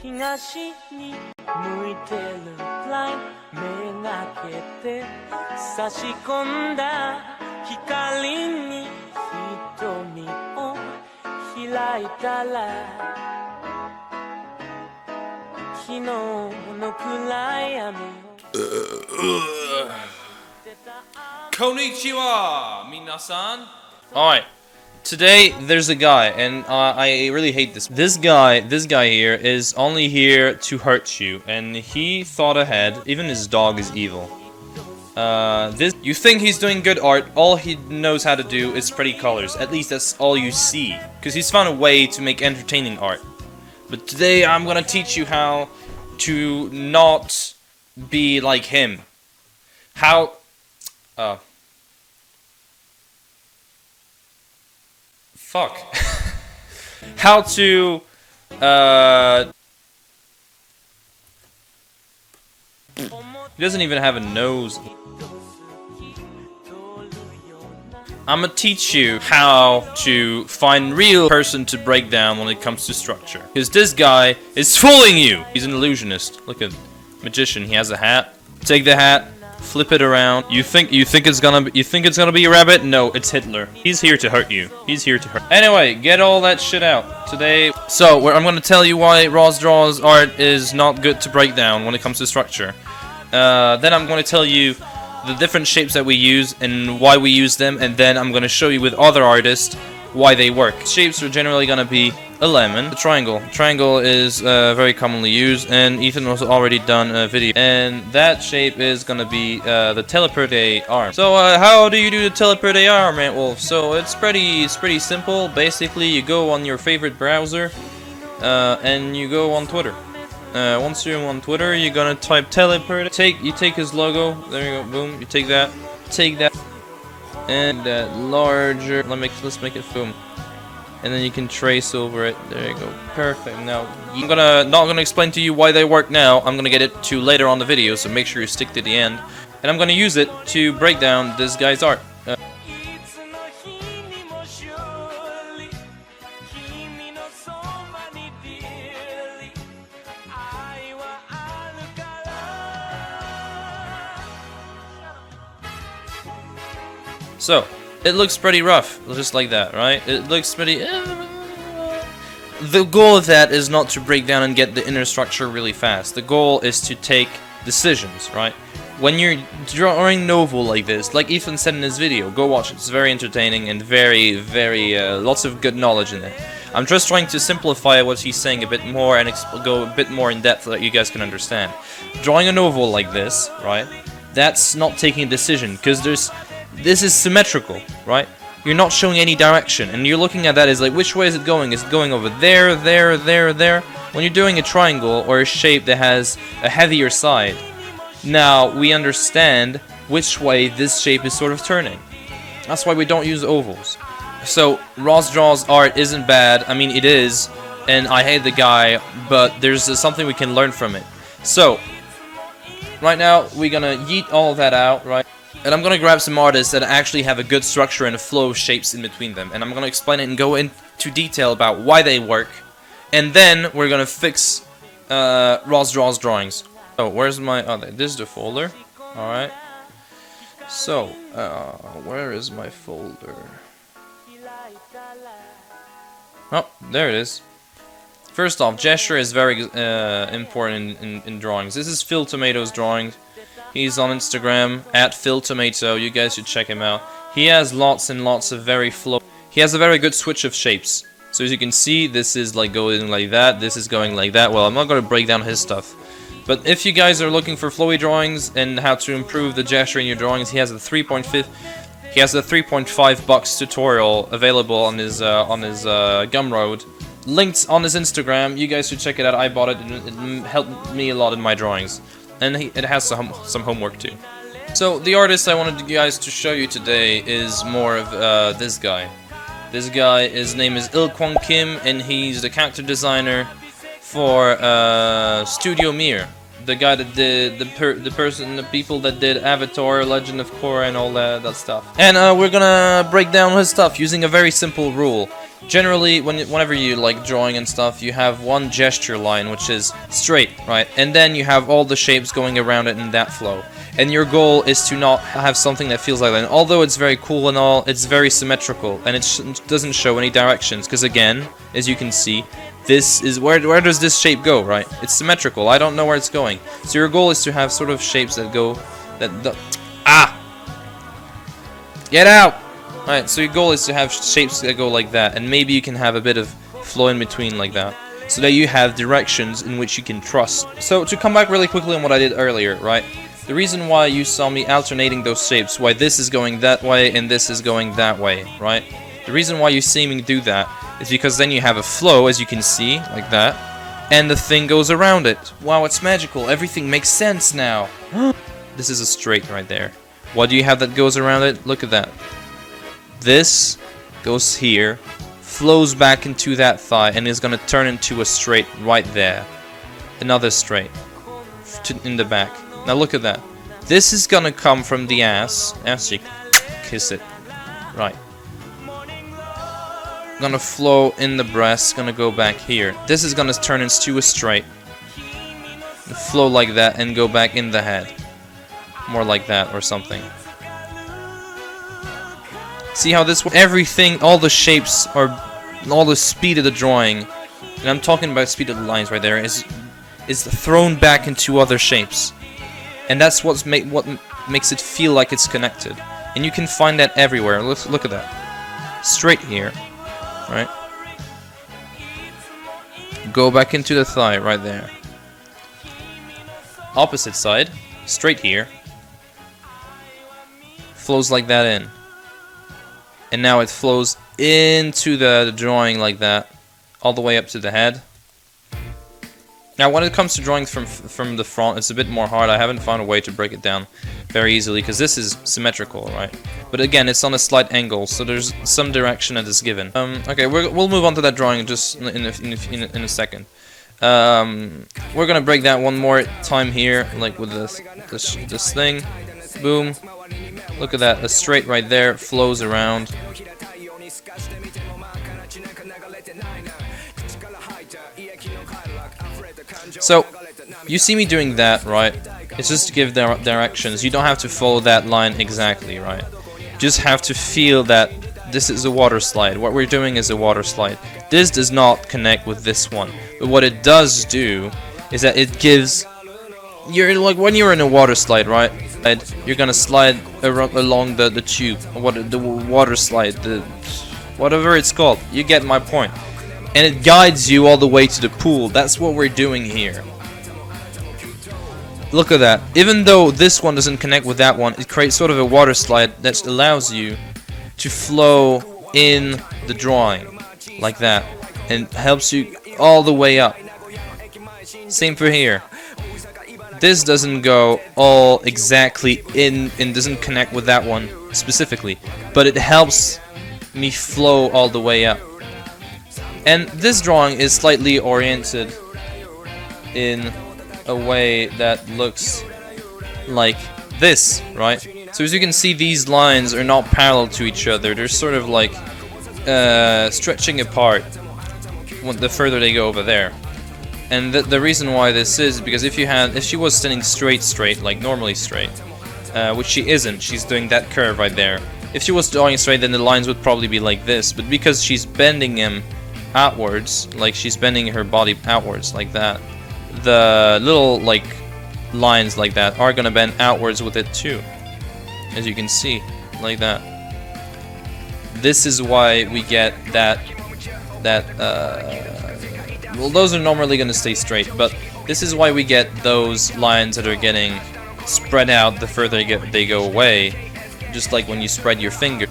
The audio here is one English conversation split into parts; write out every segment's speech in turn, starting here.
東に向いてるブライン目がけて差し込んだ光に瞳を開いたら昨日の暗闇をKonnichiwa, minasan. Alright, today there's a guy, and I really hate this. This guy here is only here to hurt you, and he thought ahead. Even his dog is evil. You think he's doing good art, all he knows how to do is pretty colors. At least that's all you see, because he's found a way to make entertaining art. But today I'm gonna teach you how to not be like him. How... Fuck. How to, he doesn't even have a nose. I'm gonna teach you how to find real person to break down when it comes to structure. Because this guy is fooling you! He's an illusionist. Look at magician, he has a hat. Take the hat. Flip it around. You think it's gonna be a rabbit? No, it's Hitler. He's here to hurt you. He's here to hurt. Anyway, get all that shit out today. So I'm gonna tell you why Rossdraws art is not good to break down when it comes to structure. Then I'm gonna tell you the different shapes that we use and why we use them, and then I'm gonna show you with other artists why they work. Shapes are generally gonna be a lemon, a triangle. Triangle is very commonly used, and Ethan has already done a video. And that shape is gonna be the teleport arm. So how do you do the teleport arm, man? Well, so it's pretty simple. Basically, you go on your favorite browser, and you go on Twitter. Once you're on Twitter, you're gonna type teleport. You take his logo. There you go. Boom. You take that. Take that. And that larger. Let's make it boom. And then you can trace over it. There you go. Perfect. Now, I'm not gonna explain to you why they work now. I'm gonna get it to later on the video, so make sure you stick to the end. And I'm gonna use it to break down this guy's art. So, it looks pretty rough, just like that, right? It looks pretty... The goal of that is not to break down and get the inner structure really fast. The goal is to take decisions, right? When you're drawing novel like this, like Ethan said in his video, go watch it. It's very entertaining and very, lots of good knowledge in it. I'm just trying to simplify what he's saying a bit more and go a bit more in depth so that you guys can understand. Drawing a novel like this, right? That's not taking a decision, because this is symmetrical, right? You're not showing any direction, and you're looking at that as like, which way is it going? Is it going over there, there, there, there? When you're doing a triangle or a shape that has a heavier side, now we understand which way this shape is sort of turning. That's why we don't use ovals. So Rossdraws art isn't bad. I mean, it is, and I hate the guy, but there's something we can learn from it. So right now we're gonna yeet all that out, right? And I'm gonna grab some artists that actually have a good structure and a flow of shapes in between them, and I'm gonna explain it and go into detail about why they work, and then we're gonna fix Rossdraws drawings. Oh, where's my... Oh, this is the folder. Alright. So, where is my folder? Oh, there it is. First off, gesture is very important in drawings. This is Phil Tomato's drawing. He's on Instagram, @PhilTomato. You guys should check him out. He has lots and lots of very flow. He has a very good switch of shapes. So as you can see, this is like going like that, this is going like that. Well, I'm not going to break down his stuff. But if you guys are looking for flowy drawings and how to improve the gesture in your drawings, he has a 3.5 bucks tutorial available on his Gumroad. Linked on his Instagram. You guys should check it out. I bought it and it helped me a lot in my drawings. And it has some homework too. So the artist I wanted you guys to show you today is more of this guy. This guy, his name is Il Kwang Kim, and he's the character designer for Studio Mir, the guy that did the people that did Avatar, Legend of Korra, and all that stuff. And we're gonna break down his stuff using a very simple rule. Generally, whenever you like drawing and stuff, you have one gesture line which is straight, right? And then you have all the shapes going around it in that flow. And your goal is to not have something that feels like that. And although it's very cool and all, it's very symmetrical, and it doesn't show any directions. Because again, as you can see, this is where does this shape go, right? It's symmetrical. I don't know where it's going. So your goal is to have sort of shapes that go Get out! Alright, so your goal is to have shapes that go like that, and maybe you can have a bit of flow in between like that, so that you have directions in which you can trust. So to come back really quickly on what I did earlier, right? The reason why you saw me alternating those shapes, why this is going that way and this is going that way, right? The reason why you see me do that is because then you have a flow, as you can see, like that, and the thing goes around it. Wow, it's magical. Everything makes sense now. This is a straight right there. What do you have that goes around it? Look at that. This goes here, flows back into that thigh, and is gonna turn into a straight right there. Another straight in the back. Now look at that. This is gonna come from the ass. Ass cheek. Kiss it. Right. Gonna flow in the breast. Gonna go back here. This is gonna turn into a straight. Flow like that and go back in the head. More like that or something. See how this, everything, all the shapes are, all the speed of the drawing, and I'm talking about speed of the lines right there, is thrown back into other shapes, and that's what makes it feel like it's connected. And you can find that everywhere. Look at that. Straight here, right? Go back into the thigh right there. Opposite side, straight here. Flows like that in. And now it flows into the drawing like that, all the way up to the head. Now when it comes to drawing from the front, it's a bit more hard. I haven't found a way to break it down very easily, because this is symmetrical, right? But again, it's on a slight angle, so there's some direction that is given. Okay, we'll move on to that drawing just in a second. We're gonna break that one more time here, like with this thing. Boom. Look at that, a straight right there, flows around. So, you see me doing that, right? It's just to give directions. You don't have to follow that line exactly, right? You just have to feel that this is a water slide. What we're doing is a water slide. This does not connect with this one. But what it does do is that it gives... You're like when you're in a water slide, right? You're gonna slide along the tube, the water slide, whatever it's called. You get my point. And it guides you all the way to the pool. That's what we're doing here. Look at that. Even though this one doesn't connect with that one, it creates sort of a water slide that allows you to flow in the drawing like that, and helps you all the way up. Same for here. This doesn't go all exactly in and doesn't connect with that one specifically, but it helps me flow all the way up. And this drawing is slightly oriented in a way that looks like this, right? So as you can see, these lines are not parallel to each other. They're sort of like stretching apart the further they go over there. And the reason why this is because if she was standing straight, like normally straight, which she isn't, she's doing that curve right there. If she was drawing straight, then the lines would probably be like this. But because she's bending him outwards, like she's bending her body outwards like that, the little like lines like that are gonna bend outwards with it too, as you can see, like that. This is why we get that well, those are normally gonna stay straight, but this is why we get those lines that are getting spread out the further they go away, just like when you spread your finger.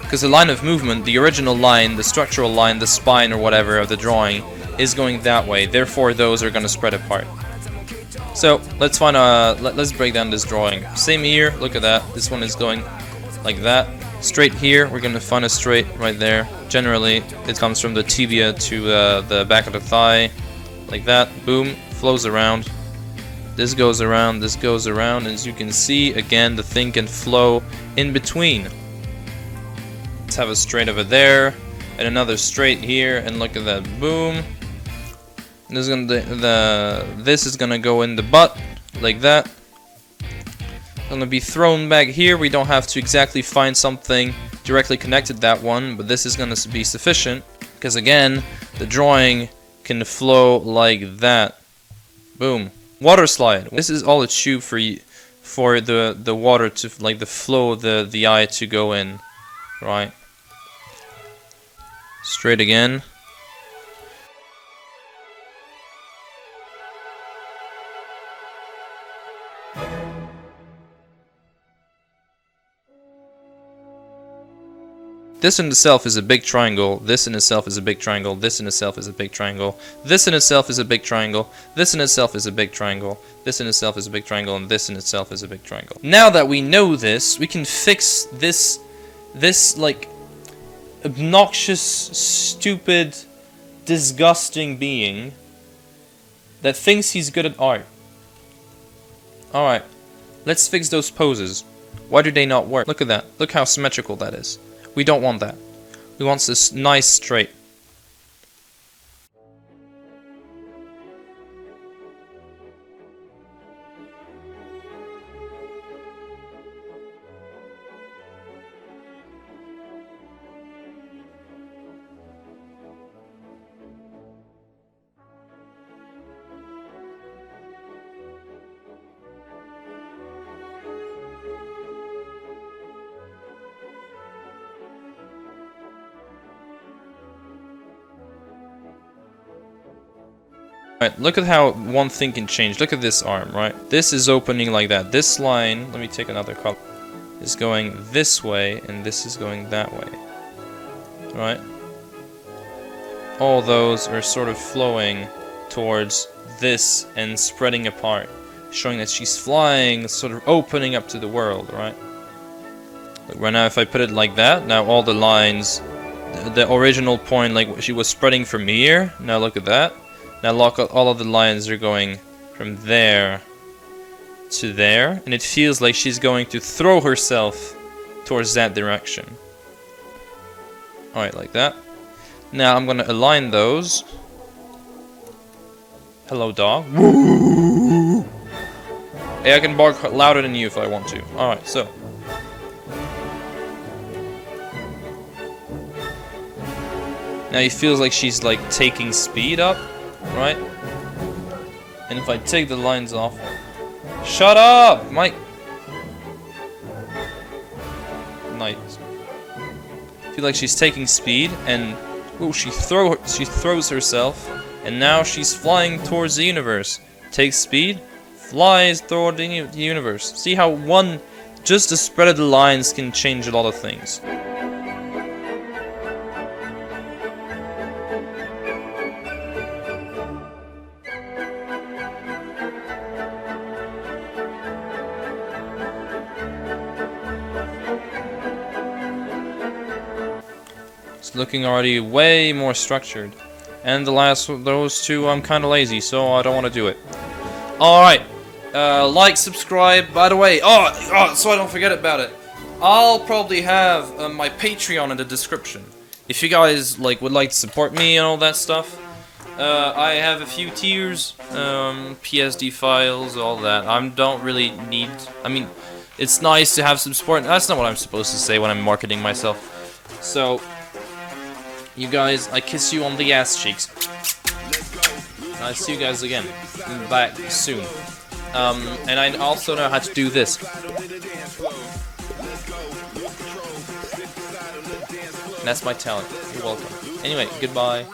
Because the line of movement, the original line, the structural line, the spine or whatever of the drawing is going that way. Therefore, those are going to spread apart. So let's find let's break down this drawing. Same here. Look at that. This one is going like that. Straight here, we're going to find a straight right there. Generally, it comes from the tibia to the back of the thigh, like that. Boom, flows around. This goes around. This goes around. As you can see, again, the thing can flow in between. Let's have a straight over there, and another straight here, and look at that, boom. This is this is gonna go in the butt like that. Gonna be thrown back here. We don't have to exactly find something directly connected to that one, but this is gonna be sufficient because again, the drawing can flow like that. Boom. Water slide. This is all a tube for the water to, like, the flow of the eye to go in, right? Straight again. This in itself is a big triangle, this in itself is a big triangle, this in itself is a big triangle, this in itself is a big triangle, this in itself is a big triangle, this in itself is a big triangle, and this in itself is a big triangle. Now that we know this, we can fix this like obnoxious, stupid, disgusting being that thinks he's good at art. Alright, let's fix those poses. Why do they not work? Look at that. Look how symmetrical that is. We don't want that. We want this nice straight. Right, look at how one thing can change. Look at this arm, right? This is opening like that. This line, let me take another color, is going this way, and this is going that way. Right? All those are sort of flowing towards this and spreading apart, showing that she's flying, sort of opening up to the world, right? Like right now, if I put it like that, now all the lines, the original point, like she was spreading from here, now look at that. Now look, all of the lines are going from there to there, and it feels like she's going to throw herself towards that direction. Alright, like that. Now I'm gonna align those. Hello, dog. Hey, I can bark louder than you if I want to. Alright, so. Now it feels like she's like taking speed up. Right? And if I take the lines off... Shut up, Mike! Nice. I feel like she's taking speed, and... Ooh, she throws herself, and now she's flying towards the universe. Takes speed, flies toward the universe. See how just the spread of the lines can change a lot of things. It's looking already way more structured. And the last of those two, I'm kind of lazy, so I don't want to do it. Alright. Like, subscribe. By the way, so I don't forget about it. I'll probably have my Patreon in the description. If you guys would like to support me and all that stuff. I have a few tiers, PSD files, all that. I don't really need... I mean, it's nice to have some support. That's not what I'm supposed to say when I'm marketing myself. So... You guys, I kiss you on the ass cheeks. I'll see you guys again. Back soon. And I also know how to do this. That's my talent. You're welcome. Anyway, goodbye.